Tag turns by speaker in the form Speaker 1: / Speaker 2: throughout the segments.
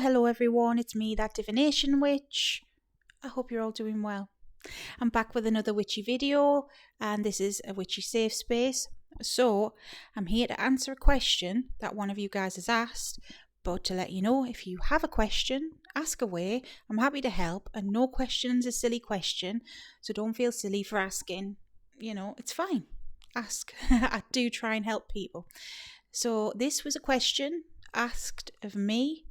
Speaker 1: Hello everyone, it's me, that divination witch. I hope you're all doing well. I'm back with another witchy video, and this is a witchy safe space. So I'm here to answer a question that one of you guys has asked, but to let you know, if you have a question, ask away. I'm happy to help, and no question's a silly question, so don't feel silly for asking. It's fine. Ask. I do try and help people. So this was a question asked of me,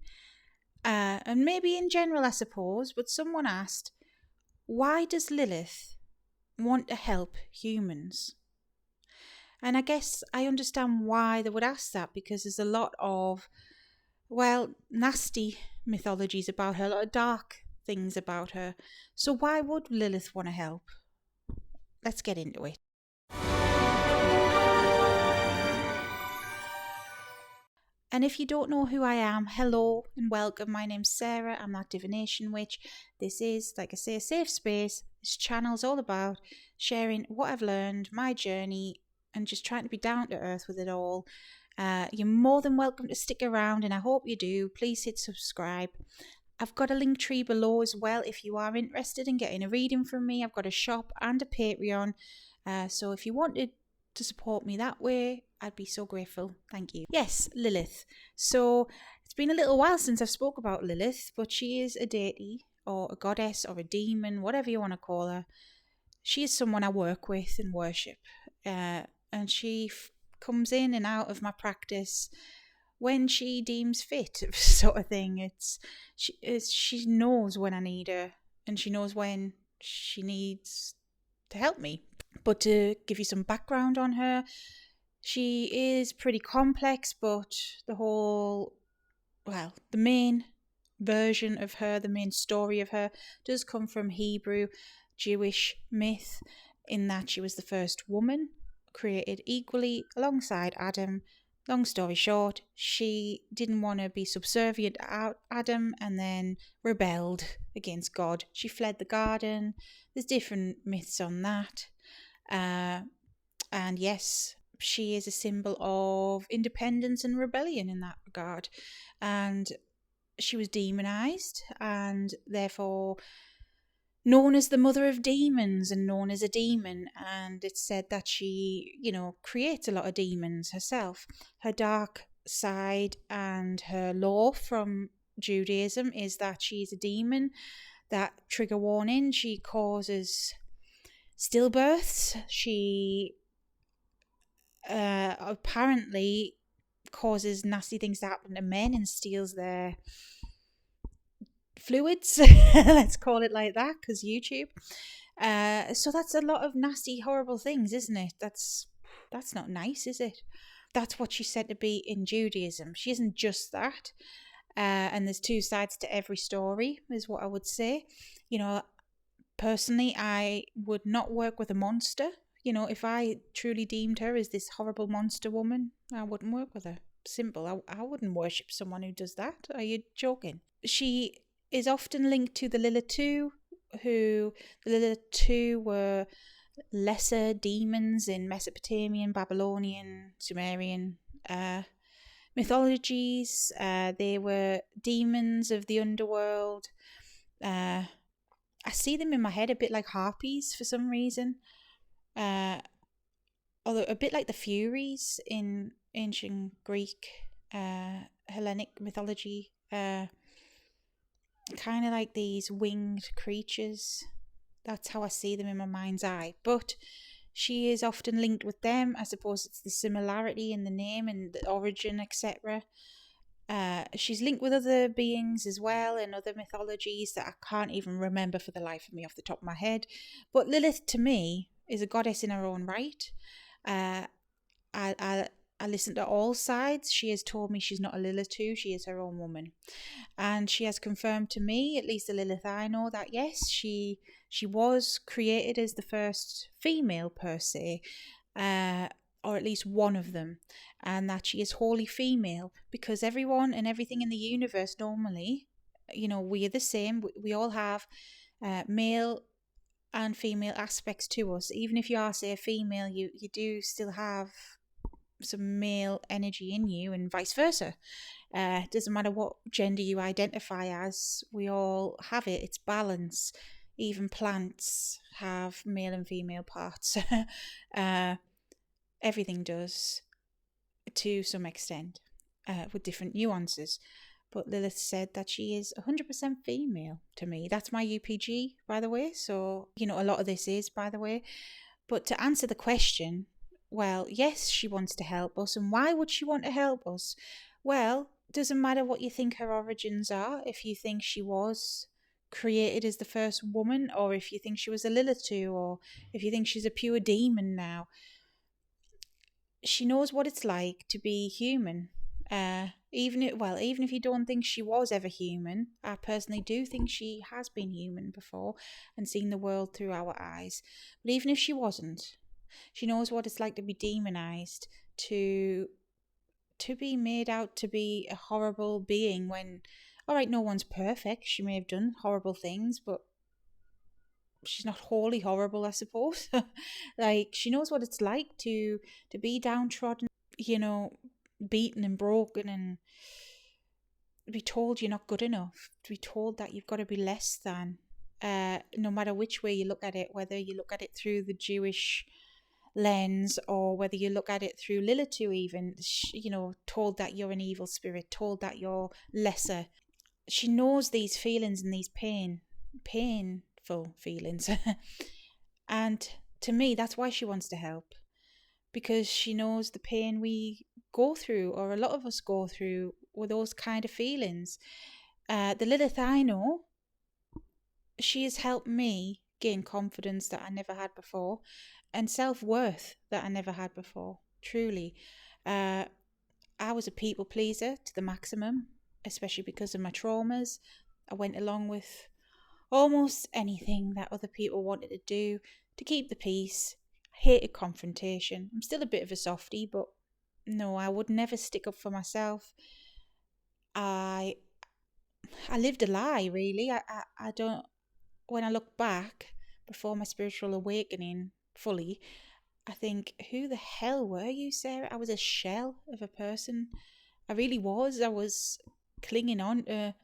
Speaker 1: and maybe in general, I suppose, but someone asked, why does Lilith want to help humans? And I guess I understand why they would ask that, because there's a lot of, nasty mythologies about her, a lot of dark things about her. So why would Lilith want to help? Let's get into it. And if you don't know who I am, hello and welcome. My name's Sarah. I'm that divination witch. This is, like I say, a safe space. This channel's all about sharing what I've learned, my journey, and just trying to be down to earth with it all. You're more than welcome to stick around, and I hope you do. Please hit subscribe. I've got a link tree below as well if you are interested in getting a reading from me. I've got a shop and a Patreon. So if you wanted to support me that way, I'd be so grateful. Thank you. Yes, Lilith. So it's been a little while since I've spoke about Lilith, but she is a deity or a goddess or a demon, whatever you want to call her. She is someone I work with and worship, and she comes in and out of my practice when she deems fit, sort of thing. She knows when I need her, and she knows when she needs to help me. But to give you some background on her, she is pretty complex, but the main version of her, the main story of her, does come from Hebrew Jewish myth, in that she was the first woman created equally alongside Adam. Long story short, she didn't want to be subservient to Adam and then rebelled against God. She fled the garden. There's different myths on that. And yes, she is a symbol of independence and rebellion in that regard. And she was demonized and therefore known as the mother of demons and known as a demon. And it's said that she, creates a lot of demons herself. Her dark side and her lore from Judaism is that she's a demon. That, trigger warning, she causes stillbirths. She apparently causes nasty things to happen to men and steals their fluids. Let's call it like that, because YouTube. So that's a lot of nasty, horrible things, isn't it? That's not nice, is it? That's what she's said to be in Judaism. She isn't just that. And there's two sides to every story, is what I would say. Personally, I would not work with a monster. If I truly deemed her as this horrible monster woman, I wouldn't work with her. Simple. I wouldn't worship someone who does that. Are you joking? She is often linked to the lilitu, the lilitu were lesser demons in Mesopotamian, Babylonian, Sumerian mythologies. They were demons of the underworld. I see them in my head a bit like harpies for some reason. Although a bit like the Furies in ancient Greek, Hellenic mythology. Kind of like these winged creatures. That's how I see them in my mind's eye. But she is often linked with them. I suppose it's the similarity in the name and the origin, etc. She's linked with other beings as well in other mythologies that I can't even remember for the life of me off the top of my head. But Lilith, to me, is a goddess in her own right. I listen to all sides. She has told me she's not a lilitu, she is her own woman. And she has confirmed to me, at least the Lilith I know, that yes, she was created as the first female per se, or at least one of them, and that she is wholly female, because everyone and everything in the universe normally, we are the same. We all have male and female aspects to us. Even if you are, say, a female, you do still have some male energy in you, and vice versa. Doesn't matter what gender you identify as, we all have it. It's balance. Even plants have male and female parts. Everything does, to some extent, with different nuances. But Lilith said that she is 100% female to me. That's my UPG, by the way. So, a lot of this is, by the way. But to answer the question, well, yes, she wants to help us. And why would she want to help us? Well, doesn't matter what you think her origins are. If you think she was created as the first woman, or if you think she was a lilitu, or if you think she's a pure demon now, she knows what it's like to be human. Even if you don't think she was ever human, I personally do think she has been human before and seen the world through our eyes. But even if she wasn't, she knows what it's like to be demonized, to be made out to be a horrible being when, all right, no one's perfect. She may have done horrible things, but she's not wholly horrible, I suppose. Like, she knows what it's like to be downtrodden, beaten and broken, and be told you're not good enough, to be told that you've got to be less than, no matter which way you look at it, whether you look at it through the Jewish lens or whether you look at it through lilitu, even, told that you're an evil spirit, told that you're lesser. She knows these feelings and these painful feelings. And to me, that's why she wants to help, because she knows the pain we go through, or a lot of us go through, with those kind of feelings. The Lilith I know, she has helped me gain confidence that I never had before, and self-worth that I never had before, truly. I was a people pleaser to the maximum, especially because of my traumas. I went along with almost anything that other people wanted to do to keep the peace. Hated confrontation. I'm still a bit of a softie, but no, I would never stick up for myself. I lived a lie, really. I don't, when I look back, before my spiritual awakening fully, I think, who the hell were you, Sarah? I was a shell of a person. I really was. I was clinging on to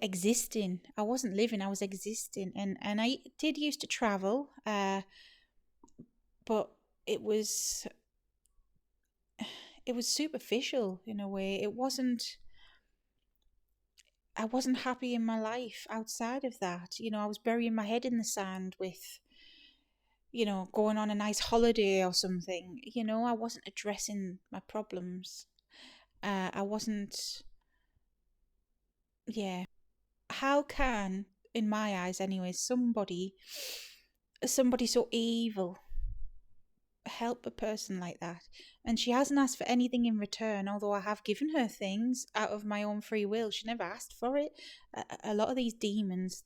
Speaker 1: existing. I wasn't living, I was existing. And I did used to travel, but it was superficial in a way. I wasn't happy in my life outside of that. I was burying my head in the sand with, going on a nice holiday or something. I wasn't addressing my problems. I wasn't, yeah. How can, in my eyes anyway, somebody so evil help a person like that? And she hasn't asked for anything in return, although I have given her things out of my own free will. She never asked for it. A lot of these demons,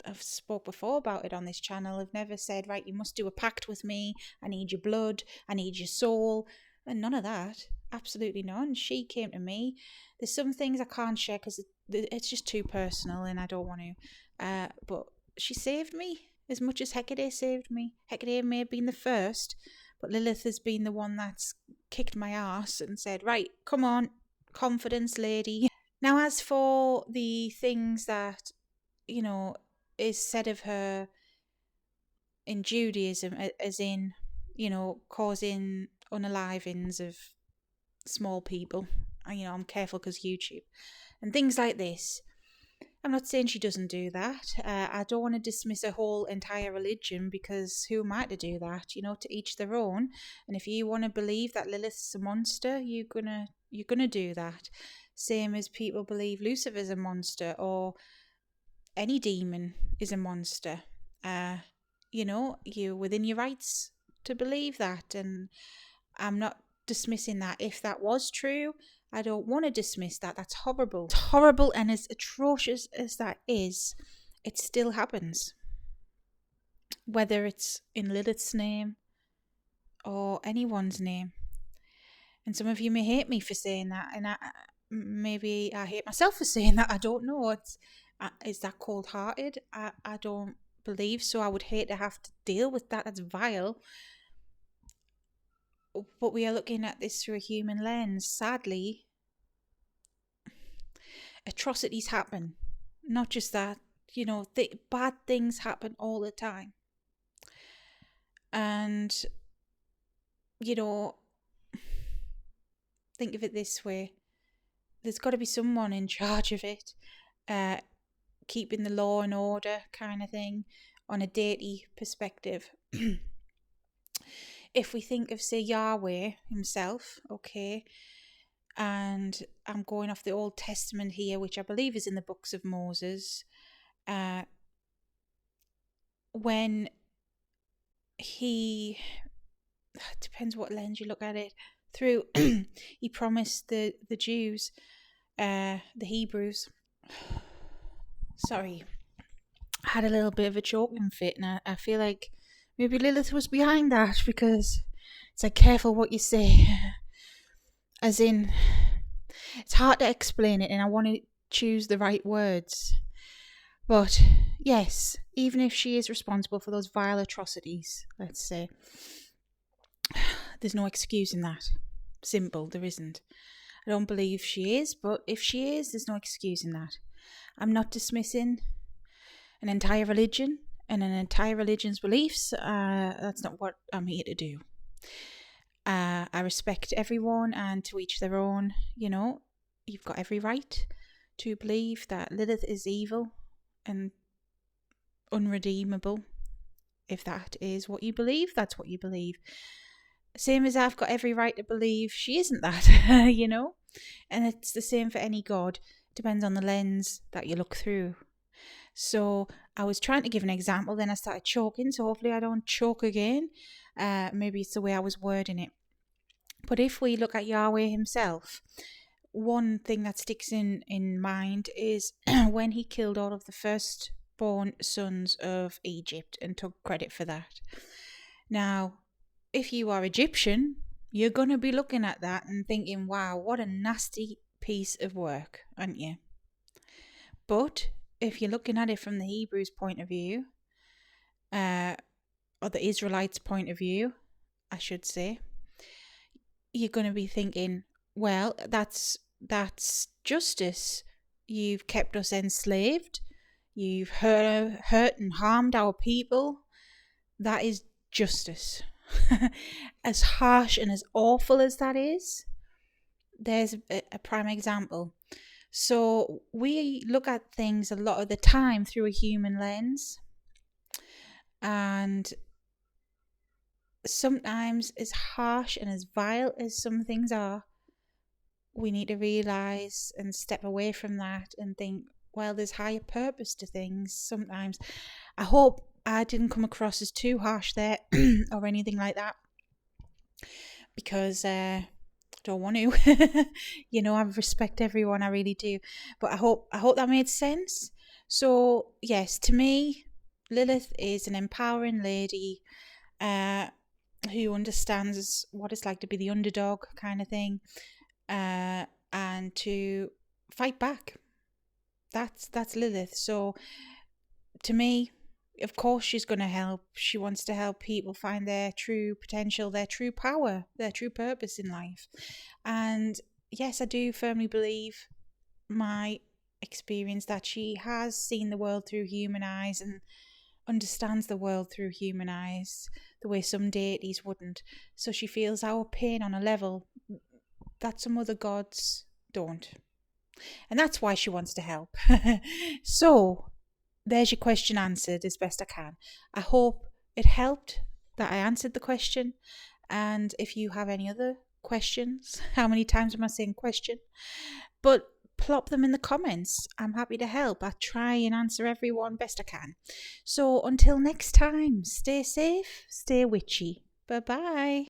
Speaker 1: I've spoke before about it on this channel, have never said, right, you must do a pact with me, I need your blood, I need your soul, and none of that. Absolutely none. She came to me. There's some things I can't share because it's just too personal and I don't want to, but she saved me as much as Hecate saved me. Hecate may have been the first, but Lilith has been the one that's kicked my ass and said, right, come on, confidence, lady. Now, as for the things that, is said of her in Judaism, as in, causing unalivings of small people, I'm careful because YouTube and things like this. I'm not saying she doesn't do that. I don't want to dismiss a whole entire religion, because who am I to do that? To each their own. And if you want to believe that Lilith's a monster, you're gonna do that. Same as people believe Lucifer's a monster, or any demon is a monster. You're within your rights to believe that, and I'm not dismissing that. If that was true, I don't want to dismiss that. That's horrible. It's horrible, and as atrocious as that is, it still happens. Whether it's in Lilith's name or anyone's name. And some of you may hate me for saying that, and maybe I hate myself for saying that. I don't know. Is that cold-hearted? I don't believe so. I would hate to have to deal with that. That's vile. But we are looking at this through a human lens. Sadly, atrocities happen. Not just that, bad things happen all the time. And, think of it this way. There's got to be someone in charge of it, keeping the law and order kind of thing on a deity perspective. If we think of, say, Yahweh himself, okay, and I'm going off the Old Testament here, which I believe is in the books of Moses, when he, it depends what lens you look at it through, he promised the Jews, the Hebrews, sorry, I had a little bit of a choking fit, and I feel like maybe Lilith was behind that, because it's like, careful what you say. As in, it's hard to explain it, and I want to choose the right words. But yes, even if she is responsible for those vile atrocities, let's say, there's no excuse in that. Simple, there isn't. I don't believe she is, but if she is, there's no excuse in that. I'm not dismissing an entire religion and an entire religion's beliefs. That's not what I'm here to do. I respect everyone, and to each their own. You've got every right to believe that Lilith is evil and unredeemable. If that is what you believe, that's what you believe. Same as I've got every right to believe she isn't that, And it's the same for any god. Depends on the lens that you look through. So I was trying to give an example, then I started choking, so hopefully I don't choke again. Maybe it's the way I was wording it. But if we look at Yahweh himself, one thing that sticks in mind is when he killed all of the firstborn sons of Egypt and took credit for that. Now, if you are Egyptian, you're going to be looking at that and thinking, wow, what a nasty piece of work, aren't you? But if you're looking at it from the Hebrews' point of view, or the Israelites' point of view, I should say, you're going to be thinking, well, that's justice. You've kept us enslaved. You've hurt and harmed our people. That is justice. As harsh and as awful as that is, there's a prime example. So we look at things a lot of the time through a human lens, and sometimes, as harsh and as vile as some things are, we need to realise and step away from that and think, well, there's higher purpose to things sometimes. I hope I didn't come across as too harsh there or anything like that, because I don't want to. I respect everyone, I really do. But I hope that made sense. So yes, to me, Lilith is an empowering lady who understands what it's like to be the underdog kind of thing, and to fight back. That's Lilith. So to me, of course she's going to help. She wants to help people find their true potential, their true power, their true purpose in life. And yes, I do firmly believe my experience that she has seen the world through human eyes and understands the world through human eyes the way some deities wouldn't. So she feels our pain on a level that some other gods don't. And that's why she wants to help. So there's your question answered as best I can. I hope it helped that I answered the question. And if you have any other questions, how many times am I saying question? But plop them in the comments. I'm happy to help. I try and answer everyone best I can. So until next time, stay safe, stay witchy. Bye-bye.